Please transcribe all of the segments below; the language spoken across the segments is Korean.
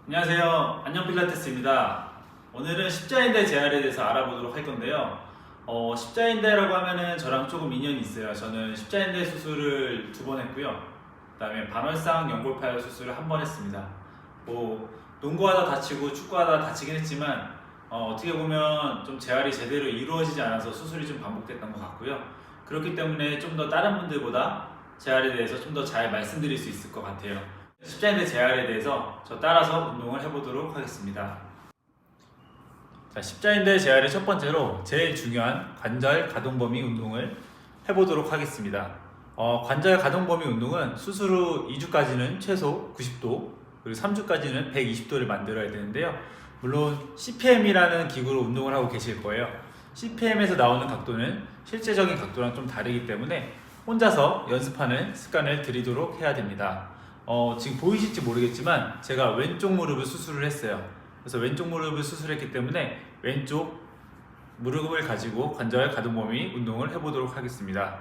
안녕하세요. 안녕 필라테스입니다. 오늘은 십자인대 재활에 대해서 알아보도록 할 건데요. 십자인대라고 하면은 저랑 조금 인연이 있어요. 저는 십자인대 수술을 2번 했고요. 그다음에 반월상 연골파열 수술을 1번 했습니다. 농구하다 다치고 축구하다 다치긴 했지만 어떻게 보면 좀 재활이 제대로 이루어지지 않아서 수술이 좀 반복됐던 것 같고요. 그렇기 때문에 좀 더 다른 분들보다 재활에 대해서 좀 더 잘 말씀드릴 수 있을 것 같아요. 십자인대 재활에 대해서 저 따라서 운동을 해보도록 하겠습니다. 자, 십자인대 재활의 첫 번째로 제일 중요한 관절 가동 범위 운동을 해보도록 하겠습니다. 관절 가동 범위 운동은 수술 후 2주까지는 최소 90도, 그리고 3주까지는 120도를 만들어야 되는데요. 물론 CPM이라는 기구로 운동을 하고 계실 거예요. CPM에서 나오는 각도는 실제적인 각도랑 좀 다르기 때문에 혼자서 연습하는 습관을 들이도록 해야 됩니다. 지금 보이실지 모르겠지만 제가 왼쪽 무릎을 수술을 했어요. 그래서 왼쪽 무릎을 수술했기 때문에 왼쪽 무릎을 가지고 관절 가동 범위 운동을 해보도록 하겠습니다.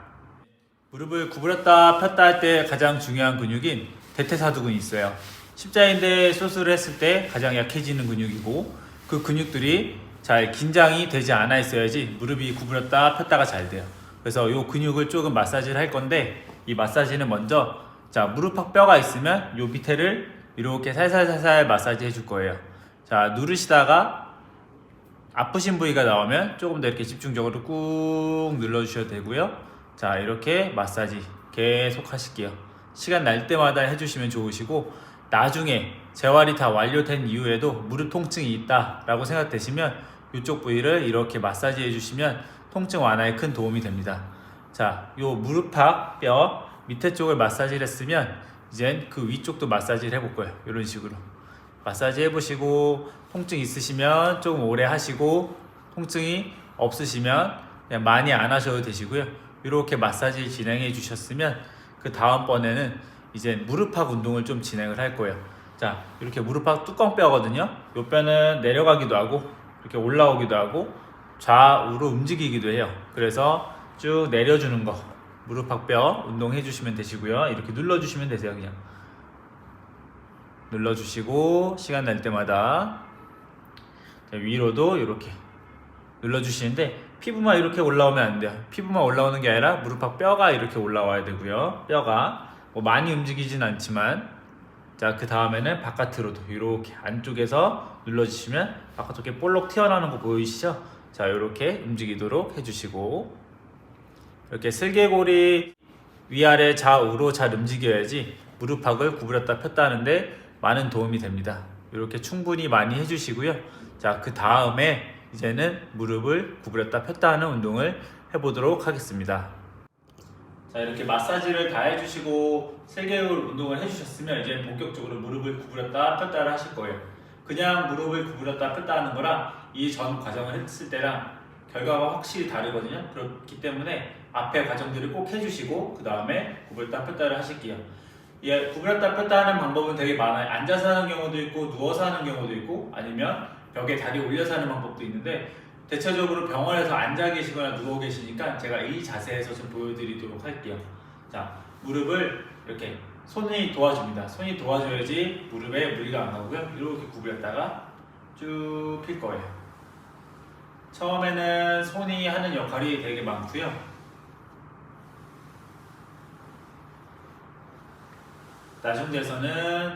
무릎을 구부렸다 폈다 할 때 가장 중요한 근육인 대퇴사두근이 있어요. 십자인대 수술을 했을 때 가장 약해지는 근육이고, 그 근육들이 잘 긴장이 되지 않아 있어야지 무릎이 구부렸다 폈다가 잘 돼요. 그래서 이 근육을 조금 마사지를 할 건데, 이 마사지는 먼저 무릎팍 뼈가 있으면 이 밑에를 이렇게 살살살살 마사지 해줄 거예요. 누르시다가 아프신 부위가 나오면 조금 더 이렇게 집중적으로 꾹 눌러주셔도 되고요. 이렇게 마사지 계속 하실게요. 시간 날 때마다 해주시면 좋으시고, 나중에 재활이 다 완료된 이후에도 무릎 통증이 있다 라고 생각되시면 이쪽 부위를 이렇게 마사지 해주시면 통증 완화에 큰 도움이 됩니다. 요 무릎팍 뼈 밑에 쪽을 마사지를 했으면 이젠 그 위쪽도 마사지를 해볼 거예요. 이런 식으로 마사지 해보시고, 통증 있으시면 조금 오래 하시고, 통증이 없으시면 그냥 많이 안 하셔도 되시고요. 이렇게 마사지 진행해 주셨으면 그 다음번에는 이제 무릎팍 운동을 좀 진행을 할 거예요. 이렇게 무릎팍 뚜껑뼈거든요. 이 뼈는 내려가기도 하고 이렇게 올라오기도 하고 좌우로 움직이기도 해요. 그래서 쭉 내려주는 거, 무릎팍 뼈 운동해 주시면 되시고요. 이렇게 눌러주시면 되세요. 그냥 눌러주시고, 시간 날 때마다 위로도 이렇게 눌러주시는데, 피부만 이렇게 올라오면 안 돼요. 피부만 올라오는 게 아니라 무릎팍 뼈가 이렇게 올라와야 되고요. 뼈가 많이 움직이진 않지만, 그 다음에는 바깥으로도 이렇게 안쪽에서 눌러주시면 바깥쪽에 볼록 튀어나오는 거 보이시죠? 이렇게 움직이도록 해주시고, 이렇게 슬개골이 위아래 좌우로 잘 움직여야지 무릎팍을 구부렸다 폈다 하는데 많은 도움이 됩니다. 이렇게 충분히 많이 해주시고요. 그 다음에 이제는 무릎을 구부렸다 폈다 하는 운동을 해보도록 하겠습니다. 이렇게 마사지를 다 해주시고 슬개골 운동을 해주셨으면 이제 본격적으로 무릎을 구부렸다 폈다를 하실 거예요. 그냥 무릎을 구부렸다 폈다 하는 거랑 이 전 과정을 했을 때랑 결과가 확실히 다르거든요. 그렇기 때문에 앞에 과정들을 꼭 해주시고 그 다음에 구부렸다 폈다를 하실게요. 구부렸다 폈다 하는 방법은 되게 많아요. 앉아서 하는 경우도 있고, 누워서 하는 경우도 있고, 아니면 벽에 다리 올려서 하는 방법도 있는데, 대체적으로 병원에서 앉아 계시거나 누워 계시니까 제가 이 자세에서 좀 보여드리도록 할게요. 무릎을 이렇게 손이 도와줍니다. 손이 도와줘야지 무릎에 무리가 안 가고요. 이렇게 구부렸다가 쭉 필 거예요. 처음에는 손이 하는 역할이 되게 많고요. 나중 돼서는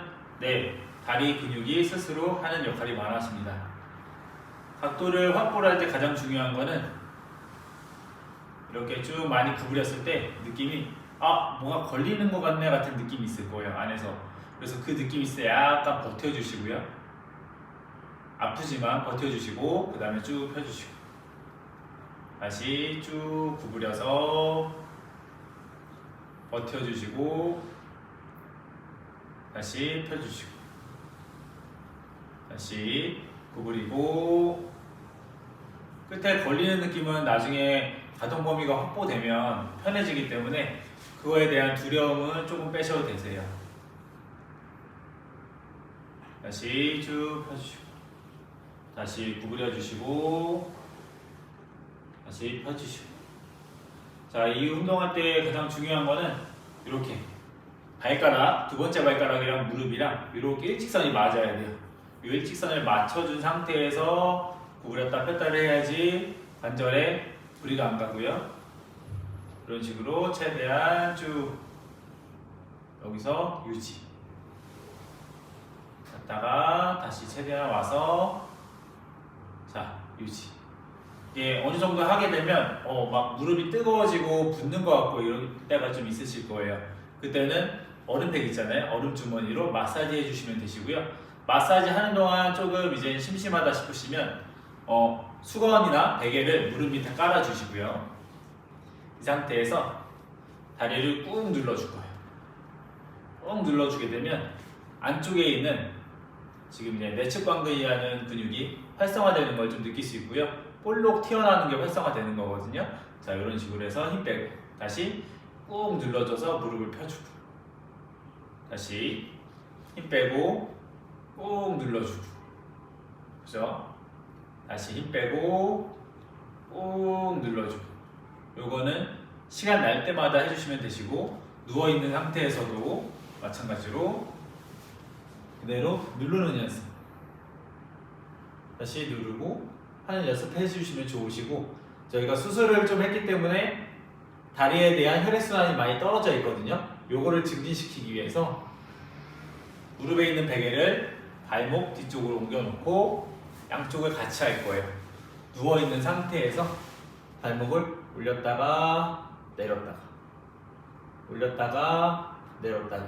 다리 근육이 스스로 하는 역할이 많아집니다. 각도를 확보를 할 때 가장 중요한 거는 이렇게 쭉 많이 구부렸을 때 느낌이 뭐가 걸리는 것 같네 같은 느낌이 있을 거예요, 안에서. 그래서 그 느낌이 있을 때 약간 버텨주시고요. 아프지만 버텨주시고, 그 다음에 쭉 펴주시고, 다시 쭉 구부려서 버텨주시고, 다시 펴주시고, 다시 구부리고. 끝에 걸리는 느낌은 나중에 가동 범위가 확보되면 편해지기 때문에 그거에 대한 두려움은 조금 빼셔도 되세요. 다시 쭉 펴주시고, 다시 구부려주시고, 다시 펴주시고. 이 운동할 때 가장 중요한 거는 이렇게 발가락, 두 번째 발가락이랑 무릎이랑 이렇게 일직선이 맞아야 돼요. 이 일직선을 맞춰준 상태에서 구부렸다 폈다를 해야지 관절에 무리가 안 가고요. 이런 식으로 최대한 쭉 여기서 유지. 갔다가 다시 최대한 와서 자 유지. 이게 어느 정도 하게 되면 막 무릎이 뜨거워지고 붓는 것 같고 이럴 때가 좀 있으실 거예요. 그때는 얼음팩 있잖아요. 얼음 주머니로 마사지 해주시면 되시고요. 마사지 하는 동안 조금 이제 심심하다 싶으시면 수건이나 베개를 무릎 밑에 깔아주시고요. 이 상태에서 다리를 꾹 눌러줄 거예요. 꾹 눌러주게 되면 안쪽에 있는 지금 이제 내측광근이라는 근육이 활성화되는 걸 좀 느낄 수 있고요. 볼록 튀어나오는 게 활성화되는 거거든요. 자, 이런 식으로 해서 힘 빼고 다시 꾹 눌러줘서 무릎을 펴주고 다시 힘 빼고 꾹 눌러주고 그죠? 다시 힘 빼고 꾹 눌러주고 요거는 시간 날 때마다 해주시면 되시고 누워있는 상태에서도 마찬가지로 그대로 누르는 연습 다시 누르고 하는 연습 해주시면 좋으시고 저희가 수술을 좀 했기 때문에 다리에 대한 혈액순환이 많이 떨어져 있거든요. 요거를 증진시키기 위해서 무릎에 있는 베개를 발목 뒤쪽으로 옮겨놓고 양쪽을 같이 할 거예요. 누워있는 상태에서 발목을 올렸다가 내렸다가 올렸다가 내렸다가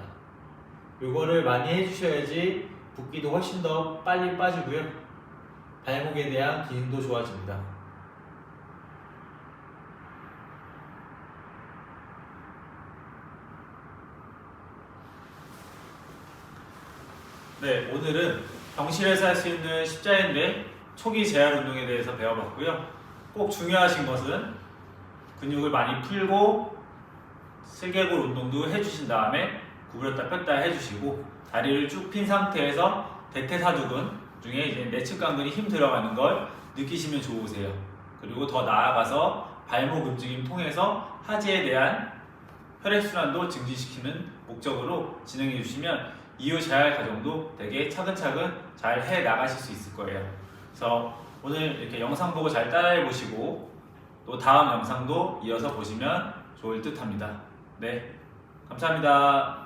요거를 많이 해주셔야지 붓기도 훨씬 더 빨리 빠지고요. 발목에 대한 기능도 좋아집니다. 네, 오늘은 병실에서 할 수 있는 십자인대 초기 재활 운동에 대해서 배워봤고요. 꼭 중요하신 것은 근육을 많이 풀고 슬개골 운동도 해주신 다음에 구부렸다 폈다 해주시고 다리를 쭉 핀 상태에서 대퇴사두근 중에 이제 내측강근이 힘 들어가는 걸 느끼시면 좋으세요. 그리고 더 나아가서 발목 움직임 통해서 하지에 대한 혈액순환도 증진시키는 목적으로 진행해 주시면 이후 재활 과정도 되게 차근차근 잘 해 나가실 수 있을 거예요. 그래서 오늘 이렇게 영상 보고 잘 따라해 보시고 또 다음 영상도 이어서 보시면 좋을 듯 합니다. 네, 감사합니다.